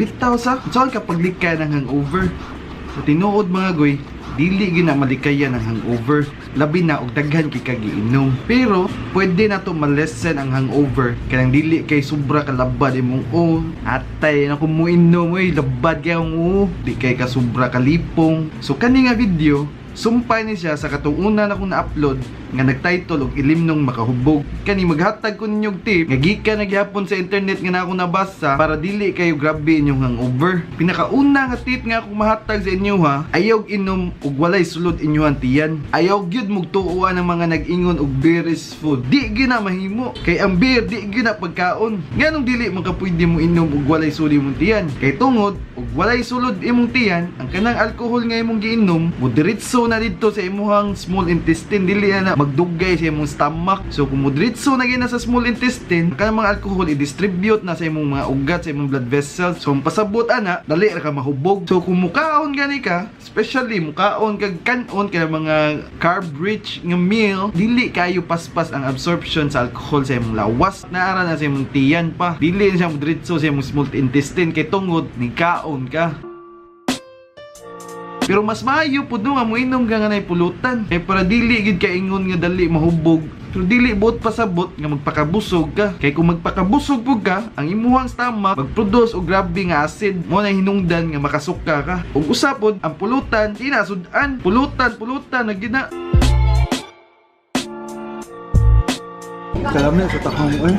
Bitaw sa saan kapag likay ng hangover. So tinuod mga goy, dili gina malikayan ang hangover. Labi na og daghan kay kagiinom. Pero pwede na to malesen ang hangover kanang dili kay sobra ka labad imong atay na kung muinom labad kay di kay ka sobra ka lipong. So kani nga video sumpay ni siya sa katong una na kong na-upload nga nag-title og ilimnong makahubog. Kani maghatag ko ninyong tip nga gikan na gyapon sa internet nga na ako nabasa para dili kayo grabe inyong hangover. Pinakauna nga tip nga ako mahatag sa inyo ha, ayaw inom og walay sulod inyong tiyan. Ayaw gyud mugtuoan ng mga nag-ingon og beer is food. Di gyud mahimo kay ang beer di gyud pagkaon. Nganong dili man ka pwede mo inom og walay sulod imong tiyan? Kay tungod og walay sulod imong tiyan, ang kanang alcohol nga imong giinom mo diretso na dito sa imong small intestine, dili na magdugay sa imong stomach. So kung diretso na gyud sa small intestine, kanang mga alcohol i-distribute na sa imong mga ugat, sa imong blood vessels. So pasabot ana, dali ra ka mahubog. So kung mukaon gani ka, especially mukaon kag kanon kay mga carb rich nga meal, dili kayo paspas ang absorption sa alcohol sa imong lawas. Naara na sa imong tiyan pa. Dili na siya diretso sa imong small intestine kay tungod ni kaon ka. Pero mas maayo pud nga moinom ka nga nay pulutan. Kay para dili gid ka ingon nga dali mahubog. Pero dili buot pasabot nga magpakabusog ka. Kay kung magpakabusog pud ka, ang imuhang stomach magproduce og grabe nga acid. Mo na hinungdan nga makasuka ka. Ug usapod ang pulutan di na sudan. Pulutan na gina. Kalamnya sa takong mo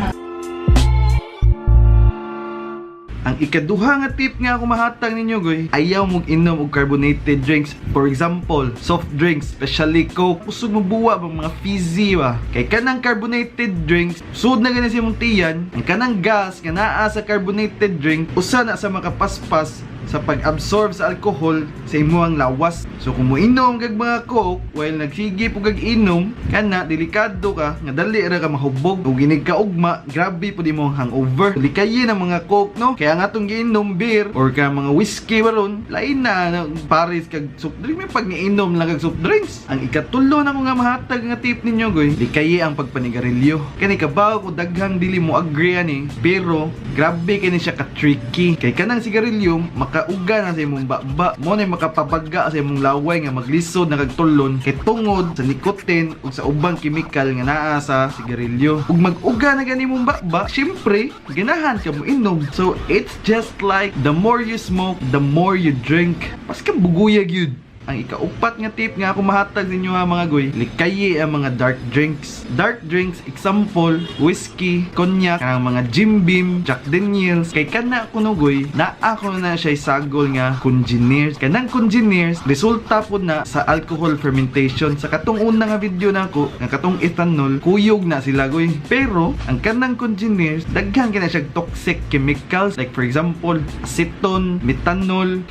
Ang ikaduha nga tip nga ako mahatag ninyo goy, ayaw mong inom og carbonated drinks. For example, soft drinks, especially Coke. Usod mo buwa mga fizzy ba. Kay kanang carbonated drinks, sud na gani sa imong tiyan, ang kanang gas nga naa sa carbonated drink, usa na sa makapaspas sa pag-absorb sa alcohol sa imong lawas. So kung moinom kag mga Coke while nagsigip og inom, kana delikado ka nga dali ra ka mahubog ug ginig ka ugma, grabe pud imong hangover. Likayin ang mga Coke no. Kaya nga atong giinom beer or ka mga whiskey baron, lain na pares kag soft drink, may pag niinom lang kag soft drinks. Ang ikatulo na ko nga mahatag nga tip ninyo goy, likayi ang pagpanigarilyo. Kani kabaw ko daghang dili mo agree ani, pero grabe kani siya ka tricky. Kay kanang sigarilyo makauga na sa imong baba, mo na makapabaga sa imong laway nga maglisod na kagtulon kay tungod sa nicotine ug sa ubang chemical nga naa sa sigarilyo. Ug mag-uga na gani mong baba, syempre ganahan ka mo inom. So it's just like the more you smoke, the more you drink. Pas kang buguyag yun. Ang ikaupat nga tip nga ako mahatag ninyo nga mga goy, likayi ang mga dark drinks. Dark drinks, example, whiskey, cognac, ang mga Jim Beam, Jack Daniels. Kay kana ko no goy, naa ko na siya sagol nga congeners. Kanang congeners, resulta po na sa alcohol fermentation. Sa katong una nga video nako, nga katong ethanol, kuyog na sila goy. Pero ang kanang congeners, daghan kina siya toxic chemicals, like for example, acetone, methanol,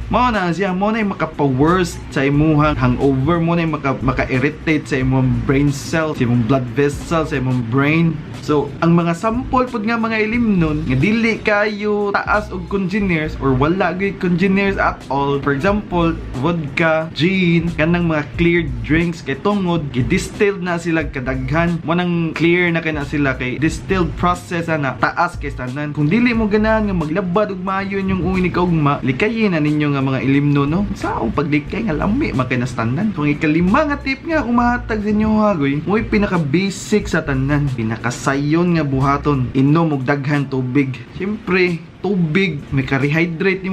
mo na siya, mo na yung makapa-worst sa imuhang hangover, mo na yung maka-irritate sa imong brain cells, sa imong blood vessels, sa imong brain. So, ang mga sample pod nga mga ilimnon, nga dili kayo taas og congeners or wala gyud congeners at all. For example, vodka, gin, kanang mga clear drinks kay tungod gi-distilled na sila kadaghan. Mo nang clear na kay na sila kay distilled process na taas kay tanan. Kung dili mo ganahan nga maglabad og maayo inyong uwi ka ugma, likayin na ninyo nga mga ilimno no. Sao paglikay nga lami makinastandan. Kung ikalima nga tip nga kung mahatag sa inyo hagoy, mo'y pinaka basic sa tanan, pinaka sayon nga buhaton, inom og daghan tubig. Siyempre tubig, may ka-rehydrate ni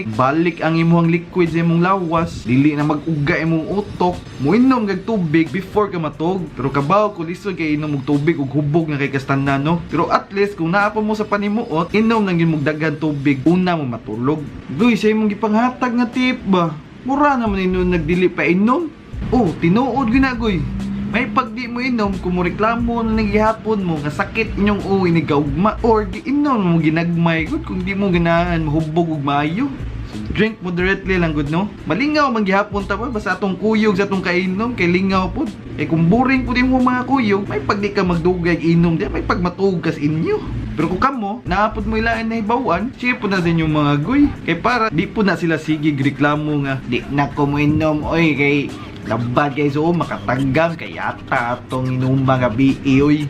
balik ang imong liquid sa imong lawas, dili na mag-uga imong utok. Muinom kag tubig before ka matog. Pero kabaw ko lisod kay inom og tubig ug hubog nga kay kastanan no. Pero at least kung naa pa mo sa panimuot, inom lang gyud mo daghan tubig una mo matulog. Duy sa imong gipanghatag nga tip ba, mura naman inon nagdili pa inom. Oh, tinuod ginagoy. May pag di mo inom, kung mo reklamo na naghihapon mo nga sakit inyong uwi ni kaugma or giinom mo ginagmay good kung di mo ganahan mahubog ug maayo. So Drink moderately lang good no. Malingaw man gihapon ta ba basta atong kuyog sa atong kainom kay lingaw pod. Kay kung boring pud imong mga kuyog, may pag di ka magdugay inom di may pag matugas inyo. Pero kung kamo, naapod mo ilaan na hibawan, siya po na din yung mga goy. Kay para, di po na sila sigig reklamo nga, di na ko mo inom, oy, kay labad kay so, makatanggang, kay yata atong inumang gabi, oy.